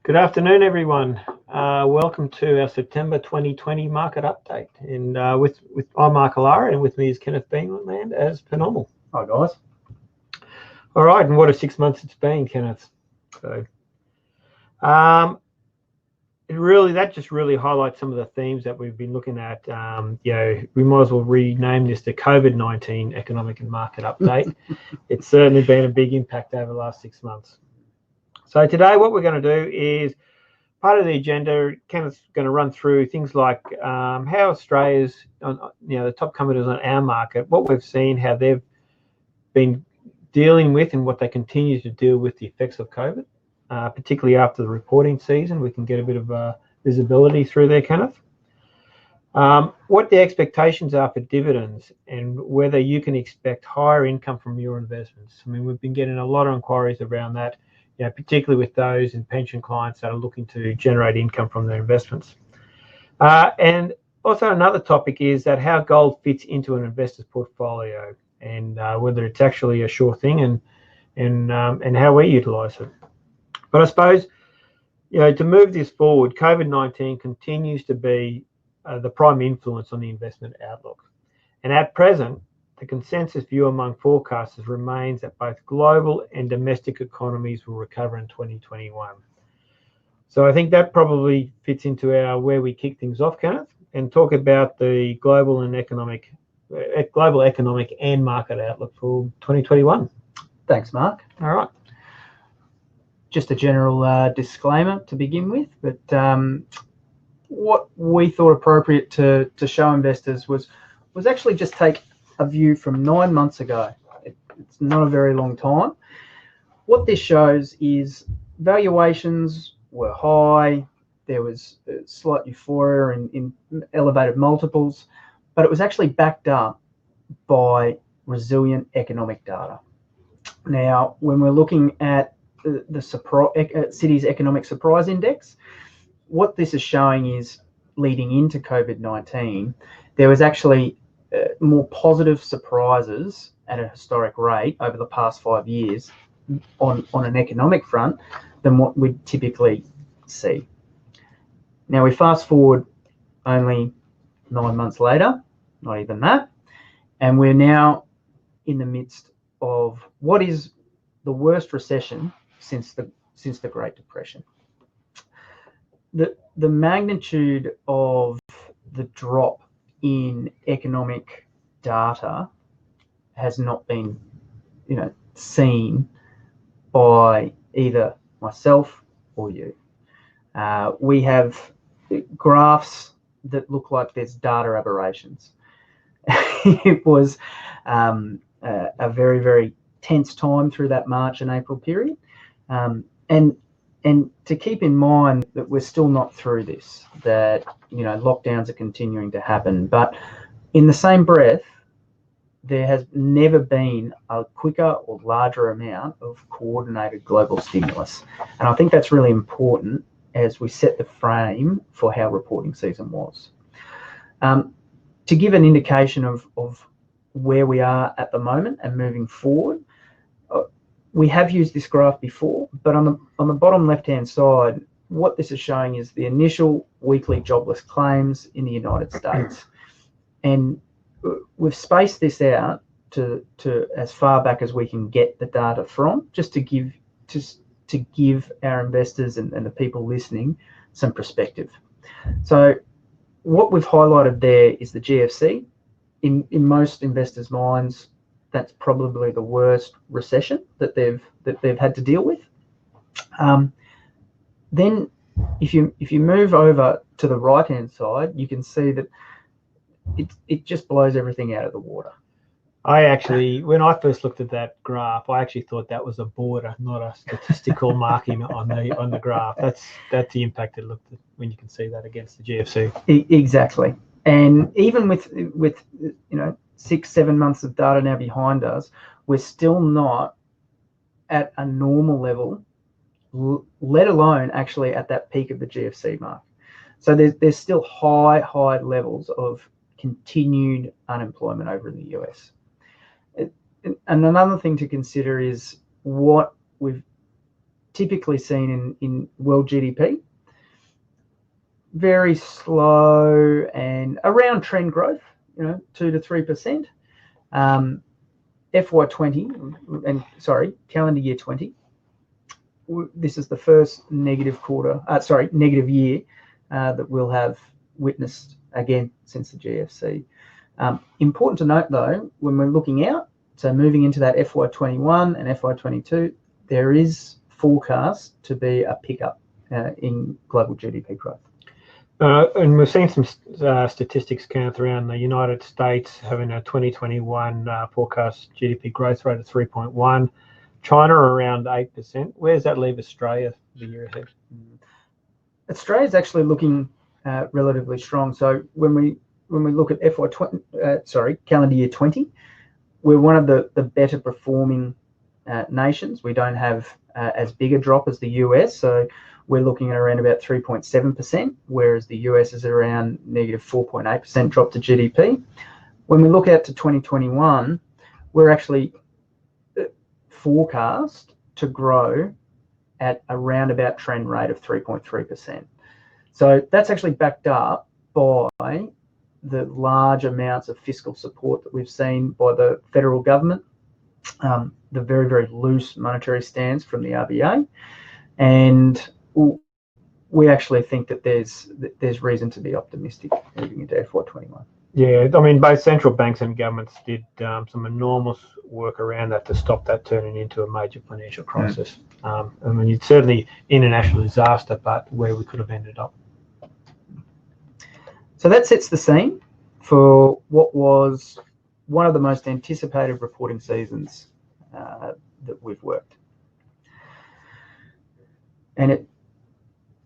Good afternoon, everyone. Welcome to our September 2020 market update. And I'm Mark Allara, and with me is Kenneth Beanland, as per normal. Hi, guys. All right, and what a 6 months it's been, Kenneth. So, that just really highlights some of the themes that we've been looking at. We might as well rename this the COVID-19 economic and market update. It's certainly been a big impact over the last 6 months. So today, what we're going to do is part of the agenda. Kenneth's going to run through things like how Australia's, the top companies on our market, what we've seen, how they've been dealing with, and what they continue to deal with the effects of COVID, particularly after the reporting season. We can get a bit of visibility through there, Kenneth. What the expectations are for dividends and whether you can expect higher income from your investments. I mean, we've been getting a lot of inquiries around that, particularly with those and pension clients that are looking to generate income from their investments. And also another topic is that how gold fits into an investor's portfolio, and whether it's actually a sure thing, and how we utilise it. But I suppose, to move this forward, COVID-19 continues to be the prime influence on the investment outlook. And at present, the consensus view among forecasters remains that both global and domestic economies will recover in 2021. So I think that probably fits into where we kick things off, Kenneth, and talk about the global economic and market outlook for 2021. Thanks, Mark. All right. Just a general disclaimer to begin with, but what we thought appropriate to show investors was actually just take a view from 9 months ago. It's not a very long time. What this shows is valuations were high. There was slight euphoria in elevated multiples, but it was actually backed up by resilient economic data. Now, when we're looking at the City's Economic Surprise Index, what this is showing is, leading into COVID-19, there was actually more positive surprises at a historic rate over the past 5 years on an economic front than what we'd typically see. Now, we fast forward only 9 months later, not even that, and we're now in the midst of what is the worst recession since the Great Depression. The magnitude of the drop in economic data has not been, seen by either myself or you. We have graphs that look like there's data aberrations. It was a very, very tense time through that March and April period, and to keep in mind that we're still not through this, that lockdowns are continuing to happen, but in the same breath, there has never been a quicker or larger amount of coordinated global stimulus. And I think that's really important as we set the frame for how reporting season was. To give an indication of where we are at the moment and moving forward, we have used this graph before, but on the bottom left-hand side, what this is showing is the initial weekly jobless claims in the United States. And we've spaced this out to as far back as we can get the data from, just to give our investors and the people listening some perspective. So what we've highlighted there is the GFC. In most investors' minds, that's probably the worst recession that they've had to deal with. Then if you move over to the right-hand side, you can see that it just blows everything out of the water. When I first looked at that graph, I actually thought that was a border, not a statistical marking on the graph. That's the impact it looked at when you can see that against the GFC. Exactly. And even with 6-7 months of data now behind us, we're still not at a normal level, let alone actually at that peak of the GFC mark. So there's still high levels of continued unemployment over in the US. And another thing to consider is what we've typically seen in world GDP. Very slow and around trend growth, 2 to 3%. FY20 calendar year 20. This is the first negative year that we'll have witnessed again since the GFC. Important to note though, when we're looking out, so moving into that FY21 and FY22, there is forecast to be a pickup in global GDP growth. And we've seen some statistics, Kenneth, around the United States having a 2021 forecast GDP growth rate of 3.1, China around 8%. Where does that leave Australia the year ahead? Australia is actually looking relatively strong. So when we look at calendar year 20, we're one of the better performing nations. We don't have as big a drop as the US, so we're looking at around about 3.7%, whereas the US is around negative 4.8% drop to GDP. When we look out to 2021, we're actually forecast to grow at around about trend rate of 3.3%. So that's actually backed up by the large amounts of fiscal support that we've seen by the federal government, the very, very loose monetary stance from the RBA, and we actually think that there's reason to be optimistic moving into FY21. Yeah, I mean, both central banks and governments did some enormous work around that to stop that turning into a major financial crisis. I mean, it's certainly international disaster, but where we could have ended up. So that sets the scene for what was one of the most anticipated reporting seasons that we've worked. And it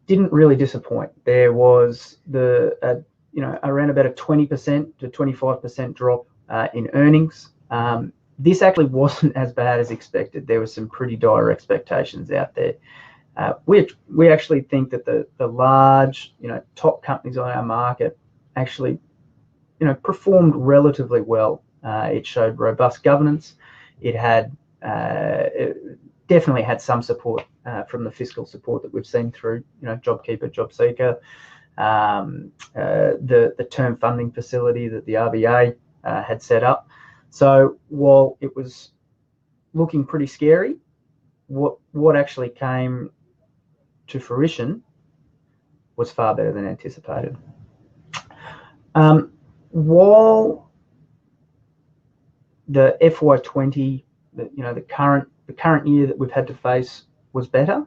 didn't really disappoint. There was around about a 20% to 25% drop in earnings. This actually wasn't as bad as expected. There were some pretty dire expectations out there. We actually think that the large, top companies on our market actually, performed relatively well. It showed robust governance. It definitely had some support from the fiscal support that we've seen through, JobKeeper, JobSeeker, the term funding facility that the RBA had set up. So while it was looking pretty scary, what actually came to fruition was far better than anticipated. While the FY20, the current year that we've had to face was better,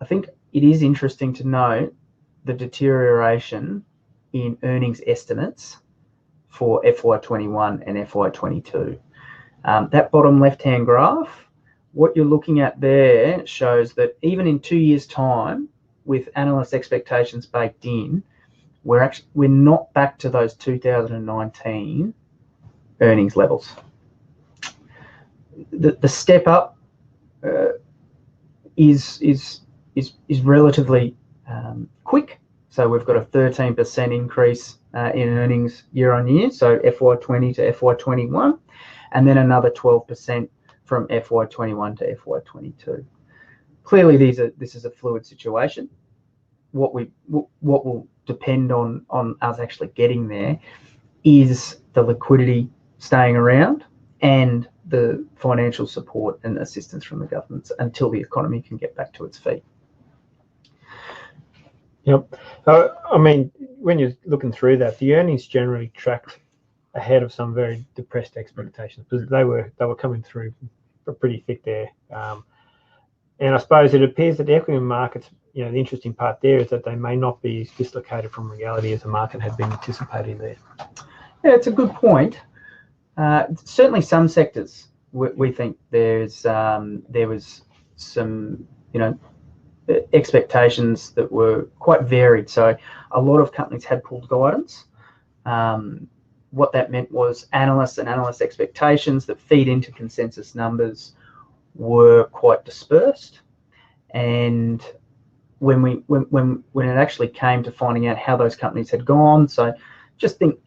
I think it is interesting to note the deterioration in earnings estimates for FY21 and FY22. That bottom left-hand graph, what you're looking at there shows that even in 2 years' time, with analyst expectations baked in, we're not back to those 2019 earnings levels. The step up is relatively quick. So we've got a 13% increase in earnings year on year, so FY20 to FY21, and then another 12% from FY21 to FY22. Clearly, this is a fluid situation. What will depend on us actually getting there is the liquidity staying around and the financial support and assistance from the governments until the economy can get back to its feet. Yep. I mean, when you're looking through that, the earnings generally tracked ahead of some very depressed expectations, because they were coming through pretty thick there. And I suppose it appears that the equity markets, the interesting part there is that they may not be as dislocated from reality as the market had been anticipating there. Yeah, it's a good point. Certainly some sectors, we think there was some, expectations that were quite varied. So a lot of companies had pulled guidance. What that meant was analysts and analyst expectations that feed into consensus numbers were quite dispersed. And when it actually came to finding out how those companies had gone, so just think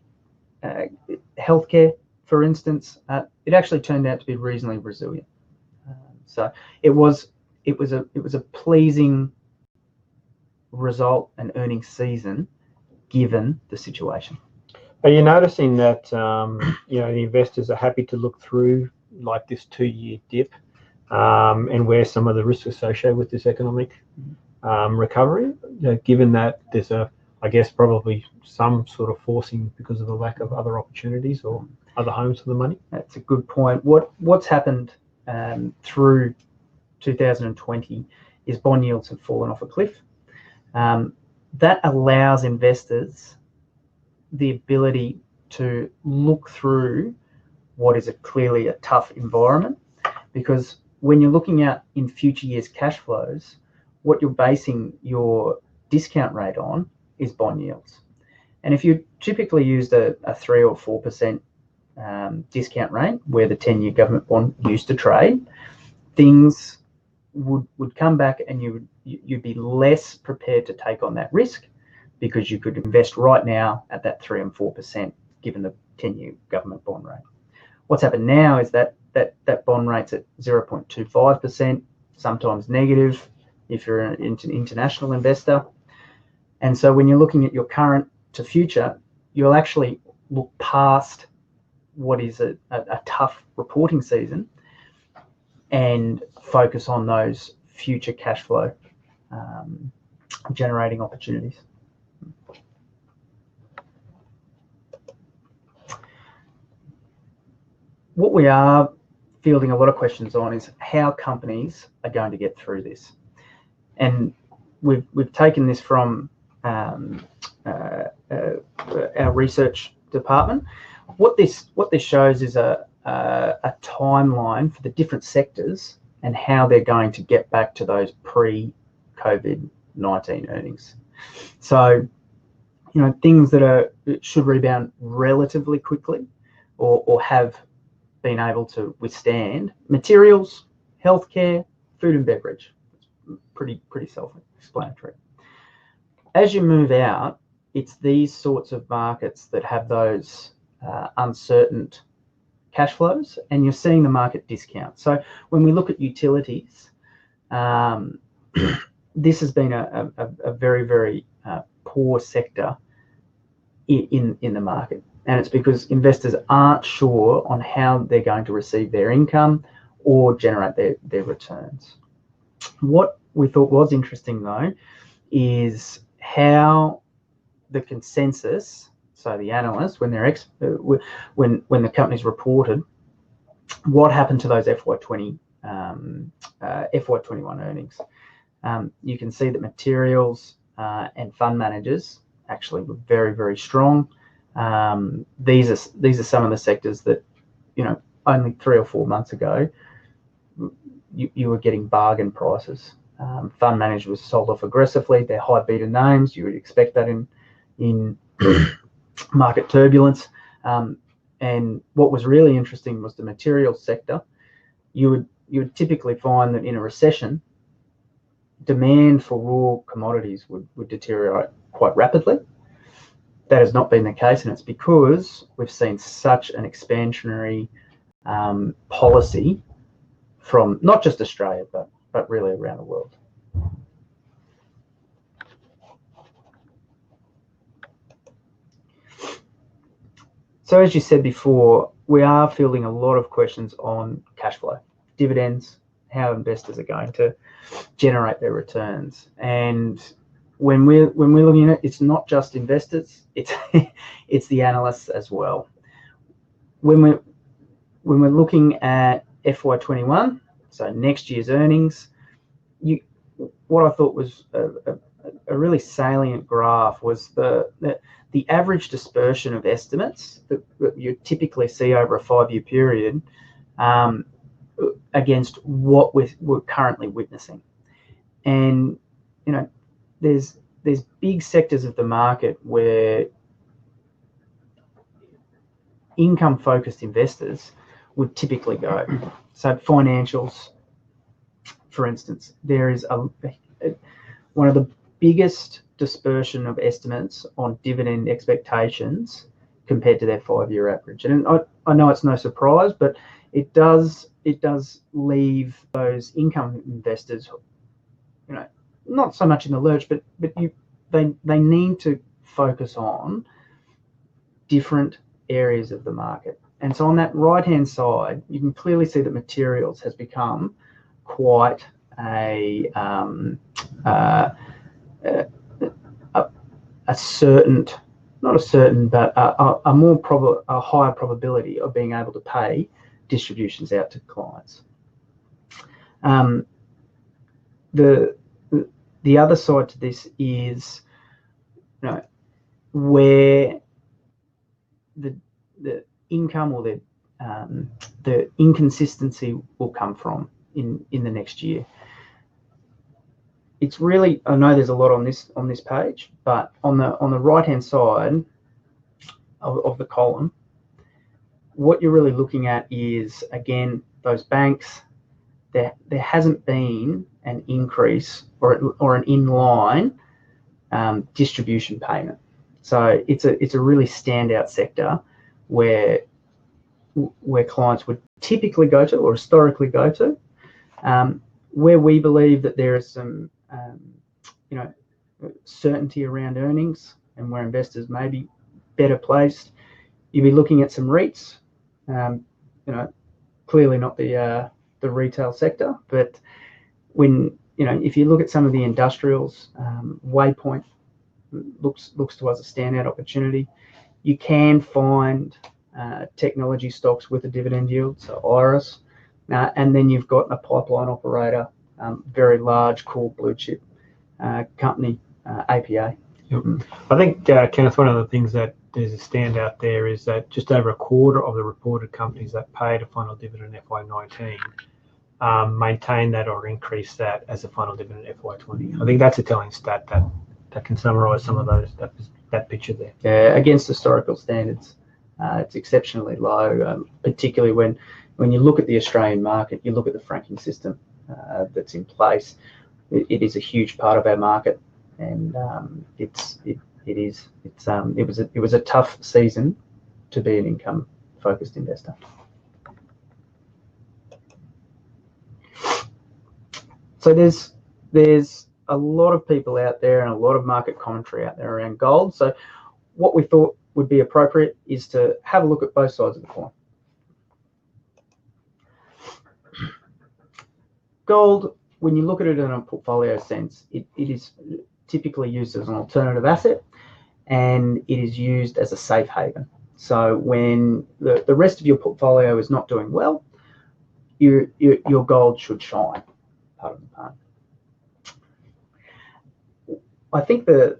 healthcare, for instance, it actually turned out to be reasonably resilient. So it was it was a pleasing result and earnings season given the situation. Are you noticing that the investors are happy to look through like this 2-year dip and where some of the risks associated with this economic recovery, given that there's I guess probably some sort of forcing because of the lack of other opportunities or other homes for the money? That's a good point. What's happened through 2020 is bond yields have fallen off a cliff. That allows investors the ability to look through what is clearly a tough environment, because when you're looking at in future years cash flows, what you're basing your discount rate on is bond yields. And if you typically used a 3 or 4% discount rate where the 10-year government bond used to trade, things would come back and you'd be less prepared to take on that risk, because you could invest right now at that 3 and 4% given the 10-year government bond rate. What's happened now is that bond rate's at 0.25%, sometimes negative if you're an international investor. And so when you're looking at your current to future, you'll actually look past what is a tough reporting season and focus on those future cash flow generating opportunities. What we are fielding a lot of questions on is how companies are going to get through this. And we've taken this from our research department. What this shows is a timeline for the different sectors and how they're going to get back to those pre-COVID-19 earnings. So, things that should rebound relatively quickly or have been able to withstand: materials, healthcare, food and beverage. Pretty self-explanatory. As you move out, it's these sorts of markets that have those uncertain cash flows, and you're seeing the market discount. So when we look at utilities, this has been a very, very poor sector in the market. And it's because investors aren't sure on how they're going to receive their income or generate their returns. What we thought was interesting, though, is how the consensus, so the analysts, when they're when the companies reported, what happened to those FY21 earnings. You can see that materials and fund managers actually were very, very strong. These are some of the sectors that, only 3 or 4 months ago, you were getting bargain prices. Fund managers were sold off aggressively. They're high beta names. You would expect that in market turbulence. And what was really interesting was the materials sector. You would typically find that in a recession, demand for raw commodities would deteriorate quite rapidly. That has not been the case, and it's because we've seen such an expansionary policy from not just Australia, but really around the world. So as you said before, we are fielding a lot of questions on cash flow, dividends, how investors are going to generate their returns. And when we're looking at it, it's not just investors, it's the analysts as well. When we're looking at FY21, so next year's earnings, what I thought was a really salient graph was the average dispersion of estimates that you typically see over a 5-year period against what we're currently witnessing. And there's big sectors of the market where income-focused investors would typically go. So financials, for instance, there is one of the biggest dispersion of estimates on dividend expectations compared to their 5-year average. And I know it's no surprise, but it does it does leave those income investors, not so much in the lurch, but they need to focus on different areas of the market. And so on that right-hand side, you can clearly see that materials has become quite a certain, not a certain, but a higher probability of being able to pay distributions out to clients. The other side to this is, where the income or the inconsistency will come from in the next year. It's really, I know there's a lot on this page, but on the right hand side of the column, what you're really looking at is, again, those banks. There hasn't been an increase or an inline distribution payment. So it's a really standout sector where clients would typically go to or historically go to. Where we believe that there is some certainty around earnings and where investors may be better placed, you'll be looking at some REITs. Clearly not the retail sector, but when if you look at some of the industrials, Waypoint looks to us a standout opportunity. You can find technology stocks with a dividend yield, so Iris, and then you've got a pipeline operator, very large core blue chip company, APA. Yep. I think, Kenneth, one of the things that there's a standout there is that just over a quarter of the reported companies that paid a final dividend in FY19 maintain that or increase that as a final dividend in FY20. I think that's a telling stat that can summarise some of that picture there. Yeah, against historical standards, it's exceptionally low, particularly when you look at the Australian market, you look at the franking system that's in place. It is a huge part of our market, and it was a tough season to be an income focused investor. So there's a lot of people out there and a lot of market commentary out there around gold. So what we thought would be appropriate is to have a look at both sides of the coin. Gold, when you look at it in a portfolio sense, it is typically used as an alternative asset, and it is used as a safe haven. So when the rest of your portfolio is not doing well, your gold should shine. Part of the part. I think a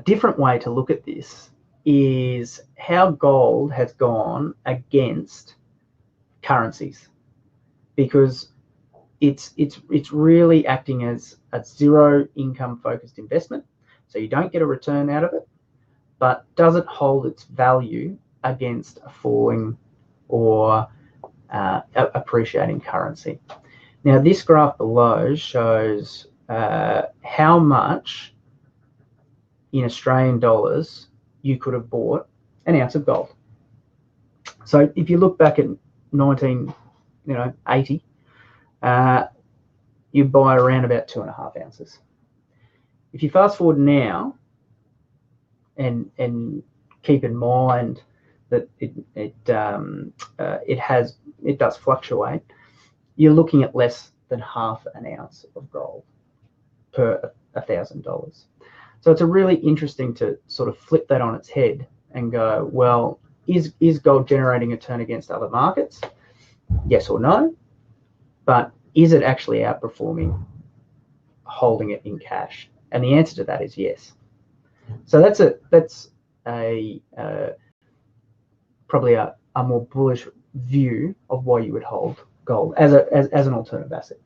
different way to look at this is how gold has gone against currencies, because it's really acting as a zero income focused investment. So you don't get a return out of it, but doesn't hold its value against a falling or appreciating currency. Now, this graph below shows how much in Australian dollars you could have bought an ounce of gold. So if you look back at 1980, you buy around about 2.5 ounces. If you fast forward now and keep in mind that it does fluctuate, you're looking at less than half an ounce of gold per $1,000. So it's a really interesting to sort of flip that on its head and go, well, is gold generating a turn against other markets? Yes or no? But is it actually outperforming holding it in cash? And the answer to that is yes. So that's probably a more bullish view of why you would hold gold as an alternative asset.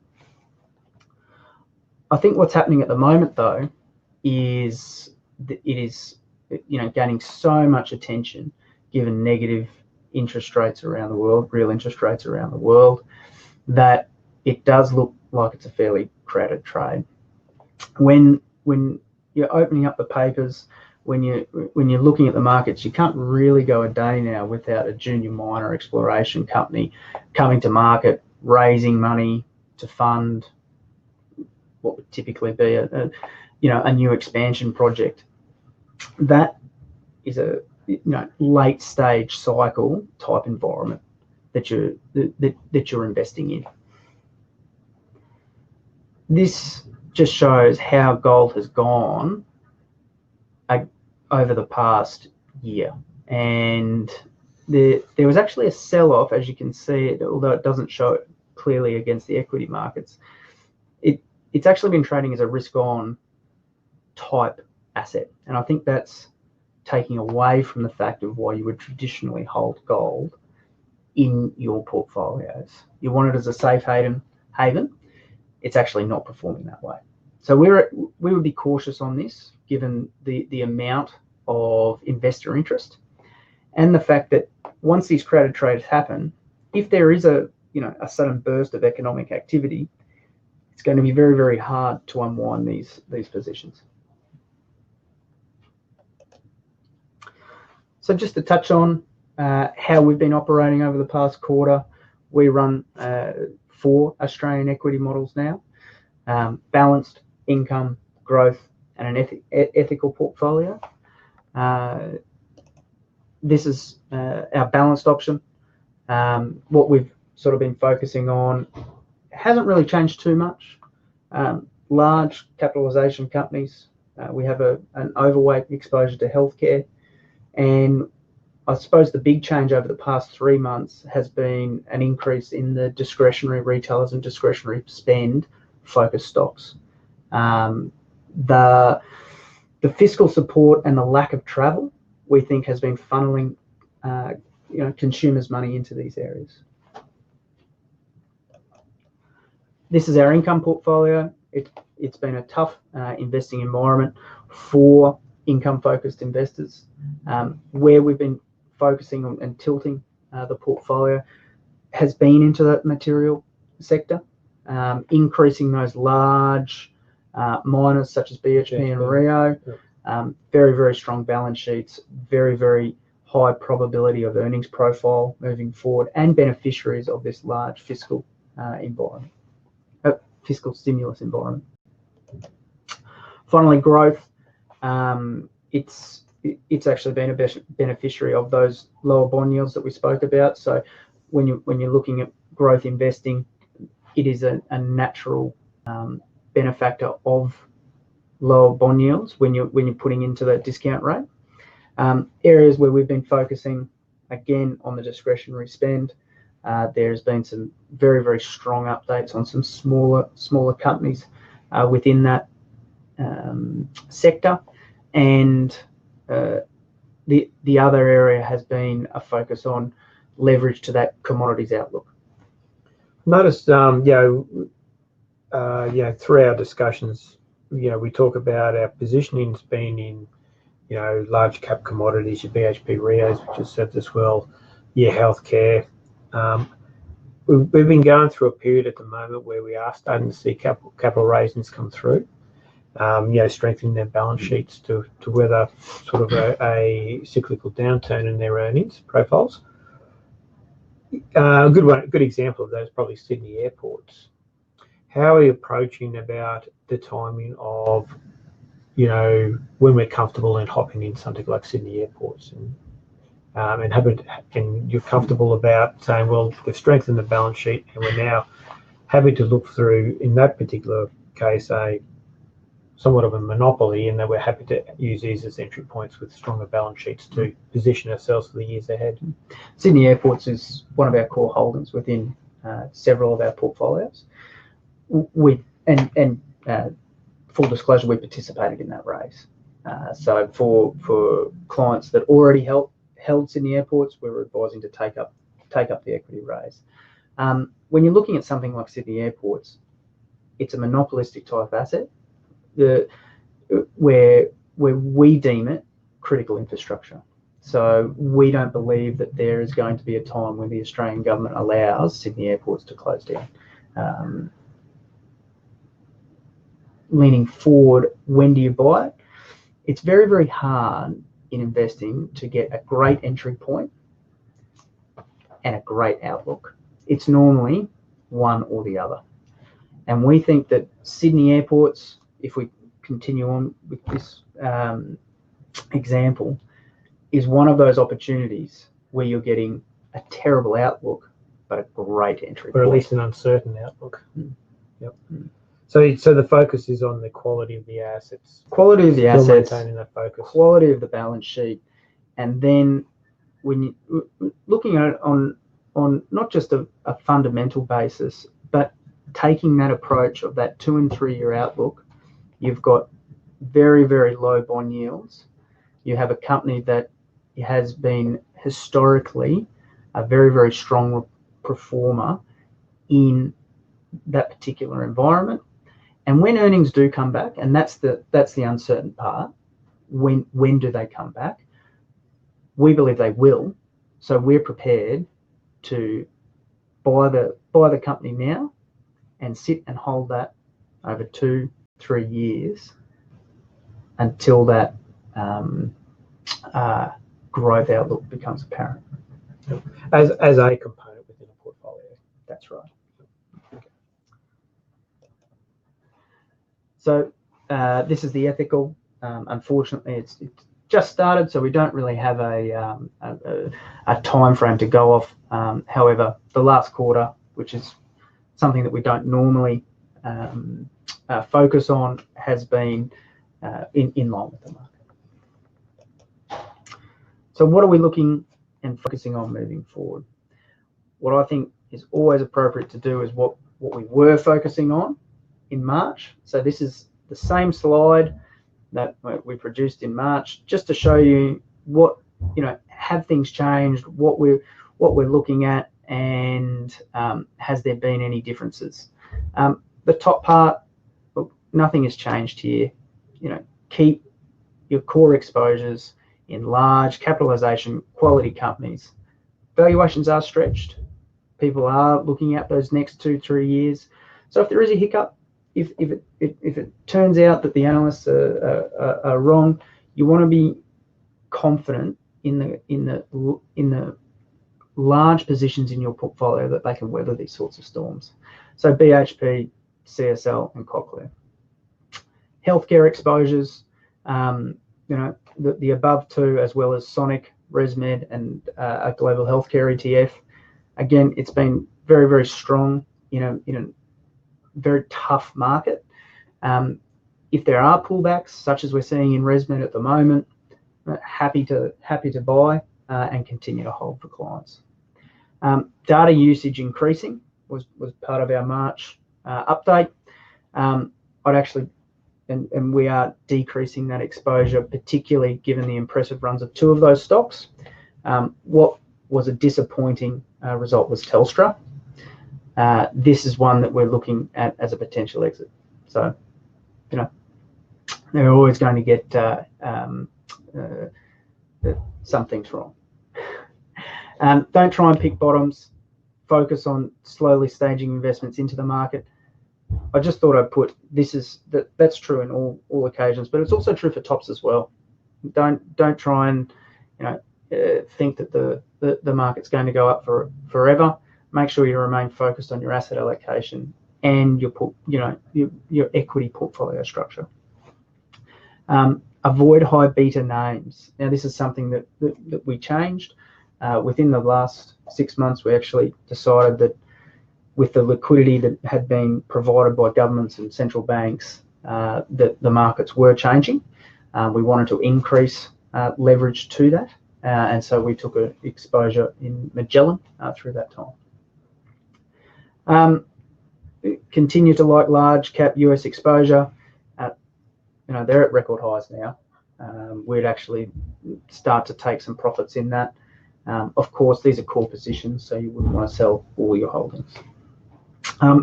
I think what's happening at the moment, though, is that it is gaining so much attention given negative interest rates around the world, real interest rates around the world, that it does look like it's a fairly crowded trade. When you're opening up the papers, when you're looking at the markets, you can't really go a day now without a junior miner exploration company coming to market, raising money to fund what would typically be a new expansion project. That is a late stage cycle type environment that you're investing in. This just shows how gold has gone over the past year, and there was actually a sell-off, as you can see, although it doesn't show it clearly against the equity markets. It's actually been trading as a risk-on type asset, and I think that's taking away from the fact of why you would traditionally hold gold in your portfolios. You want it as a safe haven. It's actually not performing that way. So we would be cautious on this, given the amount of investor interest and the fact that once these crowded trades happen, if there is a sudden burst of economic activity, it's going to be very, very hard to unwind these positions. So just to touch on how we've been operating over the past quarter, we run 4 Australian equity models now: balanced, income, growth, and an ethical portfolio. This is our balanced option. What we've sort of been focusing on hasn't really changed too much. Large capitalization companies. We have an overweight exposure to healthcare, and I suppose the big change over the past 3 months has been an increase in the discretionary retailers and discretionary spend focused stocks. The fiscal support and the lack of travel, we think, has been funneling consumers' money into these areas. This is our income portfolio. It's been a tough investing environment for income-focused investors. Where we've been focusing on and tilting the portfolio has been into the material sector, increasing those large miners such as BHP and Rio. Very, very strong balance sheets, very, very high probability of earnings profile moving forward, and beneficiaries of this large fiscal environment, fiscal stimulus environment. Finally, growth. It's actually been a beneficiary of those lower bond yields that we spoke about. So when you're looking at growth investing, it is a natural benefactor of lower bond yields when you're putting into that discount rate. Areas where we've been focusing again on the discretionary spend. There's been some very, very strong updates on some smaller companies within that sector, and the other area has been a focus on leverage to that commodities outlook. Noticed, through our discussions, we talk about our positioning's been in, large cap commodities, your BHP Rios, which has served us well, healthcare. We've been going through a period at the moment where we are starting to see capital raisings come through, strengthening their balance sheets to weather sort of a cyclical downturn in their earnings profiles. A good example of that is probably Sydney airports. How are we approaching about the timing of, when we're comfortable in hopping in something like Sydney airports, and you're comfortable about saying, well, we've strengthened the balance sheet and we're now having to look through, in that particular case, somewhat of a monopoly, in that we're happy to use these as entry points with stronger balance sheets to position ourselves for the years ahead. Sydney airports is one of our core holdings within several of our portfolios. Full disclosure, we participated in that raise. So for clients that already held Sydney airports, we were advising to take up the equity raise. When you're looking at something like Sydney airports, it's a monopolistic type asset where we deem it critical infrastructure. So we don't believe that there is going to be a time when the Australian government allows Sydney airports to close down. Leaning forward, when do you buy it? it's very, very hard in investing to get a great entry point and a great outlook. It's normally one or the other. And we think that Sydney airports, if we continue on with this example, is one of those opportunities where you're getting a terrible outlook, but a great entry or point. at least an uncertain outlook. Yep. So the focus is on the quality of the assets. Quality of the Still assets, maintaining that focus. quality of the balance sheet, and then when you looking at it on not just a fundamental basis, but taking that approach of that 2 and 3 year outlook, you've got very, very low bond yields. You have a company that has been historically a very, very strong performer in that particular environment. And when earnings do come back, and that's the uncertain part, when do they come back? We believe they will. So we're prepared to buy the company now and sit and hold that over 2-3 years until that growth outlook becomes apparent. As a component within a portfolio. That's right. So this is the ethical. Unfortunately, it's just started, so we don't really have a time frame to go off. However, the last quarter, which is something that we don't normally focus on, has been in line with the market. So what are we looking and focusing on moving forward? What I think is always appropriate to do is what we were focusing on in March. So this is the same slide that we produced in March, just to show you what, have things changed, what we're looking at, and has there been any differences? The top part, look, nothing has changed here. Keep your core exposures in large capitalization quality companies. Valuations are stretched. People are looking at those next 2-3 years. So if there is a hiccup, if it turns out that the analysts are wrong, you want to be confident in the large positions in your portfolio that they can weather these sorts of storms. So BHP, CSL, and Quay. Healthcare exposures, the above two, as well as Sonic, ResMed, and a global healthcare ETF. Again, it's been very, very strong in a very tough market. If there are pullbacks, such as we're seeing in ResMed at the moment, happy to buy and continue to hold for clients. Data usage increasing was part of our March update. I'd actually, and we are decreasing that exposure, particularly given the impressive runs of 2 of those stocks. What was a disappointing result was Telstra. This is one that we're looking at as a potential exit. So, they're always going to get some things wrong. Don't try and pick bottoms. Focus on slowly staging investments into the market. I just thought I'd put that's true in all occasions, but it's also true for tops as well. Don't try and think that the market's going to go up forever. Make sure you remain focused on your asset allocation and your equity portfolio structure. Avoid high beta names. Now, this is something that we changed within the last 6 months. We actually decided that with the liquidity that had been provided by governments and central banks, that the markets were changing. We wanted to increase leverage to that, and so we took an exposure in Magellan through that time. Continue to like large cap US exposure. They're at record highs now. We'd actually start to take some profits in that. Of course, these are core positions, so you wouldn't want to sell all your holdings.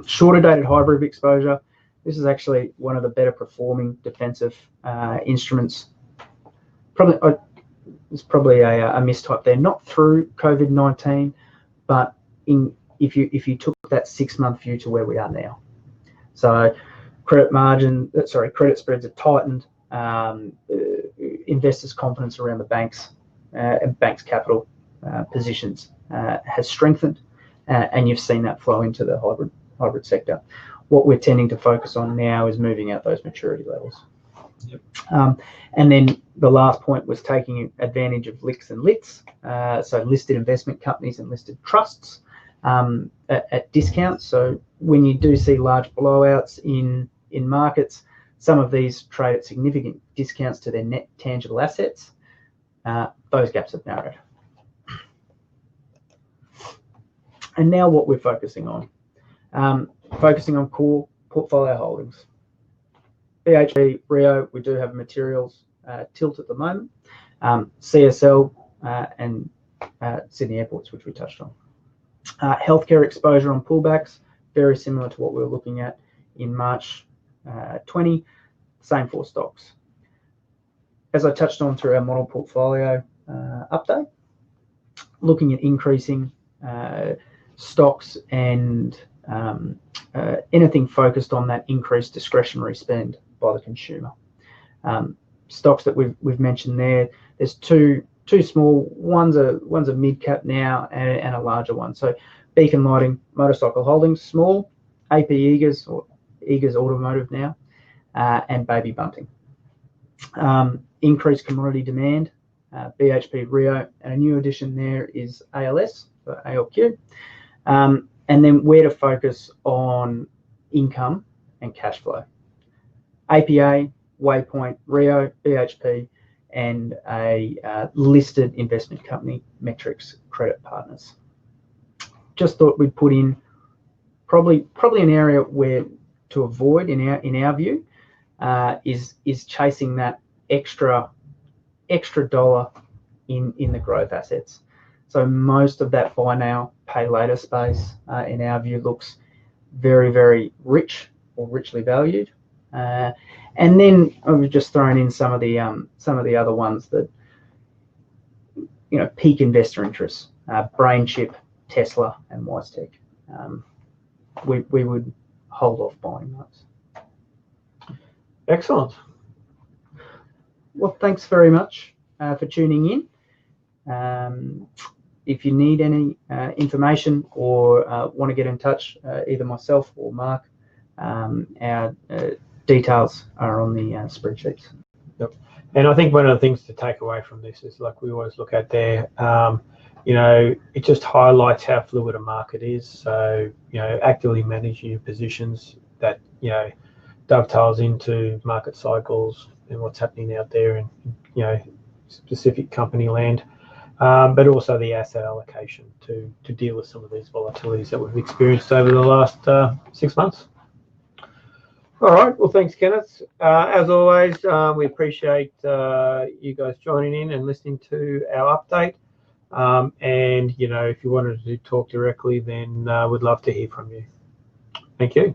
Shorter dated hybrid exposure. This is actually one of the better performing defensive instruments. It's probably a mistype there, not through COVID-19, but if you took that 6-month view to where we are now. So credit spreads have tightened. investors' confidence around the banks and banks' capital positions has strengthened, and you've seen that flow into the hybrid sector. What we're tending to focus on now is moving out those maturity levels. Yep. And then the last point was taking advantage of LICs and LITs, so listed investment companies and listed trusts at discounts. So when you do see large blowouts in markets, some of these trade at significant discounts to their net tangible assets. Those gaps have narrowed. And now what we're focusing on. Focusing on core portfolio holdings. BHP, Rio, we do have materials tilt at the moment. CSL and Sydney Airports, which we touched on. Healthcare exposure on pullbacks, very similar to what we were looking at in March 20, same 4 stocks. As I touched on through our model portfolio update, looking at increasing stocks and anything focused on that increased discretionary spend by the consumer. Stocks that we've mentioned there, there's two small, one's a mid cap now and a larger one. So Beacon Lighting, Motorcycle Holdings, small, AP Eagers or Eagers Automotive now, and Baby Bunting. Increased commodity demand, BHP, Rio, and a new addition there is ALS, for ALQ. And then where to focus on income and cash flow. APA, Waypoint, Rio, BHP, and a listed investment company, Metrics Credit Partners. Just thought we'd put in probably an area where to avoid in our view is chasing that extra dollar in the growth assets. So most of that buy now, pay later space, in our view, looks very, very rich or richly valued. And then I've just thrown in some of the other ones that, you know, peak investor interests, BrainChip, Tesla, and WiseTech. We would hold off buying those. Excellent. Well, thanks very much for tuning in. If you need any information or want to get in touch, either myself or Mark, our details are on the spreadsheets. Yep. And I think one of the things to take away from this is, like we always look at there, you know, it just highlights how fluid a market is. So, you know, actively managing your positions that, you know, dovetails into market cycles and what's happening out there in, you know, specific company land. But also the asset allocation to deal with some of these volatilities that we've experienced over the last 6 months. All right. Well, thanks, Kenneth. As always, we appreciate you guys joining in and listening to our update. And, you know, if you wanted to talk directly, then we'd love to hear from you. Thank you.